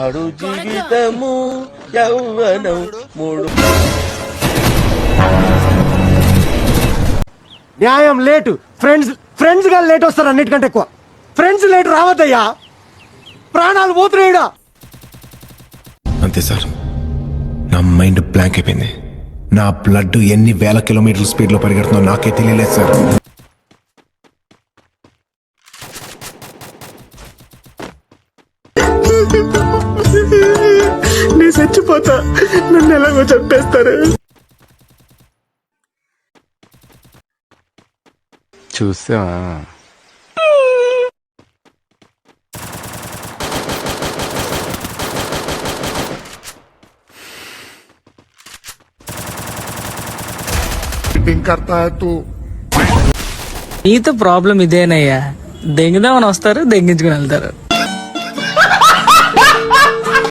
అడు జీవితము యవ్వనం మూడు. న్యాయం లేటు, ఫ్రెండ్స్ గా లేట్ వస్తారు అన్నిటికంటే ఎక్కువ. ఫ్రెండ్స్ లేట్ రావద్దయ్యా, ప్రాణాలు పోతున్నాయిడా. అంతే సార్, నా మైండ్ బ్లాంక్ అయిపోయింది. నా బ్లడ్ ఎన్ని వేల కిలోమీటర్ల స్పీడ్ లో పరిగెడుతుందో నాకే తెలియలేదు సార్. నేను చచ్చిపోతా, నన్ను ఎలాగో చంపేస్తారు. చూసావా? నీతో ప్రాబ్లం ఇదేనయ్యా, దెంగుదామని వస్తారు, దెంగించుకుని వెళ్తారు.